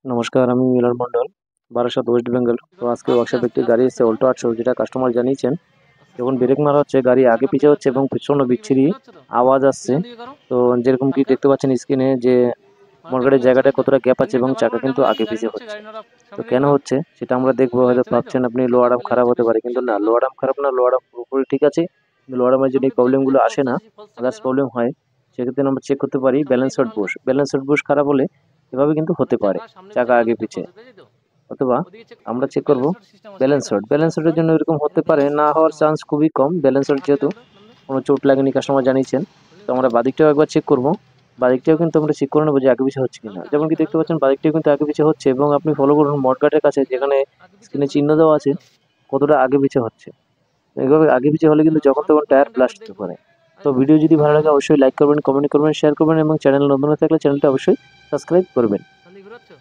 নমস্কার, আমি মিলন মন্ডল, বারাসাত ওয়েস্ট বেঙ্গল। তো আজকে ওয়ার্কশপে একটি গাড়ি এসেছে অল্টো 800, যেটা কাস্টমার জানিয়েছেন। যখন ব্রেক মারা হচ্ছে গাড়ি আগে পিছে হচ্ছে এবং ভীষণ বিচ্ছিরি আওয়াজ আসছে। তো যেরকম কি দেখতে পাচ্ছেন স্ক্রিনে যে আমার গাড়ির জায়গাটা কতটা গ্যাপ আছে এবং চাকা কিন্তু আগে পিছে হচ্ছে। তো কেন হচ্ছে সেটা আমরা দেখবো। হয়তো ভাবছেন আপনি লো আর্ম খারাপ হতে পারে, কিন্তু না, লো আর্ম খারাপ না, লো আর্ম পুরোপুরি ঠিক আছে। কিন্তু লো আর্মের যদি প্রবলেমগুলো আসে না, আদার্স প্রবলেম হয়, সেক্ষেত্রে আমরা চেক করতে পারি ব্যালেন্স বুশ খারাপ হলে এভাবে কিন্তু হতে পারে, চাকা আগে পিছে। অথবা আমরা চেক করব ব্যালেন্স শটের জন্য এরকম হতে পারে, না হওয়ার চান্স খুবই কম। ব্যালেন্স শট যেহেতু কোনো চোট লাগেনি, কাস্টমার জানিয়েছেন। তো আমরা বাদিকটাও একবার চেক করব। বাদিকটাও কিন্তু আমরা চেক করে নেবো যে আগে পিছে হচ্ছে কিনা। যেমন কি দেখতে পাচ্ছেন বাদিকটাও কিন্তু আগে পিছে হচ্ছে, এবং আপনি ফলো করুন মডগার্ডের কাছে যেখানে স্ক্রিনে চিহ্ন দেওয়া আছে কতটা আগে পিছে হচ্ছে। এইভাবে আগে পিছে হলে কিন্তু যখন তখন টায়ার ব্লাস্ট হতে পারে। তো ভিডিও যদি ভালো লাগে অবশ্যই লাইক করবেন, কমেন্ট করবেন, শেয়ার করবেন, এবং চ্যানেল নতুন হয়ে থাকলে চ্যানেলটা অবশ্যই সাবস্ক্রাইব করবেন।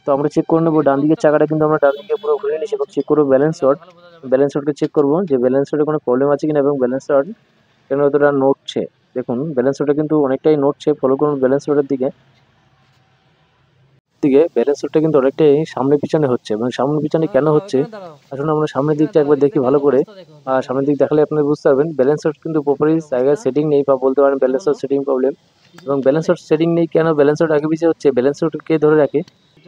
তো আমরা চেক করে নেবো ডান দিকের চাকাটা কিন্তু আমরা ডান দিকে পুরো ঘুরিয়ে নিয়েছি, এবং চেক করবো ব্যালেন্স রডকে চেক করবো যে ব্যালেন্স রডে কোনো প্রবলেম আছে কিনা, এবং ব্যালেন্স রড কেন অতটা নড়ছে। দেখুন ব্যালেন্স রডে কিন্তু অনেকটাই নড়ছে, ফলো করুন ব্যালেন্স রডের দিকে। ব্যালেন্স রডটা কিন্তু অনেকটাই সামনে পিছনে হচ্ছে, এবং সামনে পিছনে কেন হচ্ছে আসলে আমরা সামনের দিকটা একবার দেখি ভালো করে। আর সামনের দিক দেখালে আপনি বুঝতে পারবেন ব্যালেন্স রড কিন্তু প্রপারলি জায়গায় সেটিং নেই, বা বলতে পারেন ব্যালেন্স রড সেটিং প্রবলেম। এবং ব্যালেন্স রড সেটিং নেই কেন, ব্যালেন্স রড আগে পিছিয়ে হচ্ছে, ব্যালেন্স রড কে ধরে রাখে।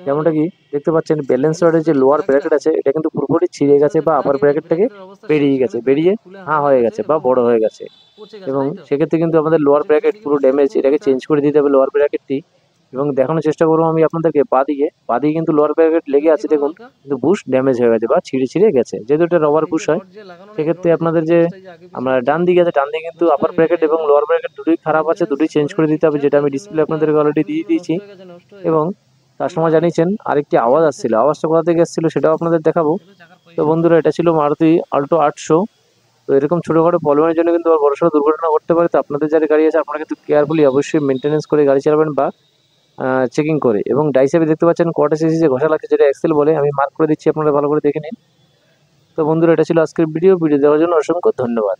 যেমনটা কি দেখতে পাচ্ছেন ব্যালেন্স রডের যে লোয়ার ব্র্যাকেট আছে এটা কিন্তু পুরোপুরি ছিঁড়ে গেছে, বা আপার ব্র্যাকেট থেকে বেরিয়ে হয়ে গেছে বা বড় হয়ে গেছে। এবং সেক্ষেত্রে কিন্তু আমাদের লোয়ার ব্র্যাকেট পুরো ড্যামেজ, এটাকে চেঞ্জ করে দিতে হবে লোয়ার ব্র্যাকেটটি। এবং দেখানোর চেষ্টা করবো আমি আপনাদেরকে বাদিকে কিন্তু লোয়ার ব্র্যাকেট লেগে আছে দেখুন, কিন্তু বুশ ড্যামেজ হয়ে গেছে বা ছিঁড়ে গেছে। যেহেতু এটা রবার বুশ হয়, সেক্ষেত্রে আপনাদের যে আমরা ডান দিকে আছে, ডান দিকে কিন্তু আপার ব্র্যাকেট এবং লোয়ার ব্র্যাকেট দুটোই খারাপ আছে, দুটোই চেঞ্জ করে দিতে হবে, যেটা আমি ডিসপ্লে আপনাদেরকে অলরেডি দিয়ে দিয়েছি। এবং কাস্টমার জানিয়েছেন আরেকটি আওয়াজ আসছিল, আওয়াজটা কোথা থেকে এসেছিল সেটাও আপনাদের দেখাবো। তো বন্ধুরা, এটা ছিল মারুতি অল্টো 800। তো এরকম ছোটখাটো প্রবলেমের জন্য কিন্তু আবার বড়সড় দুর্ঘটনা ঘটতে পারে। তো আপনাদের যারা গাড়ি আছে আপনারা কিন্তু কেয়ারফুলি অবশ্যই মেনটেনেন্স করে গাড়ি চালাবেন, বা চেকিং করে। এবং ডাইসেপে দেখতে পাচ্ছেন কোয়ার্টার সিসি যে ঘষা লাগছে, যেটা এক্সেল বলে, আমি মার্ক করে দিচ্ছি, আপনারা ভালো করে দেখে নিন। তো বন্ধুরা, এটা ছিল আজকের ভিডিও দেওয়ার জন্য অসংখ্য ধন্যবাদ।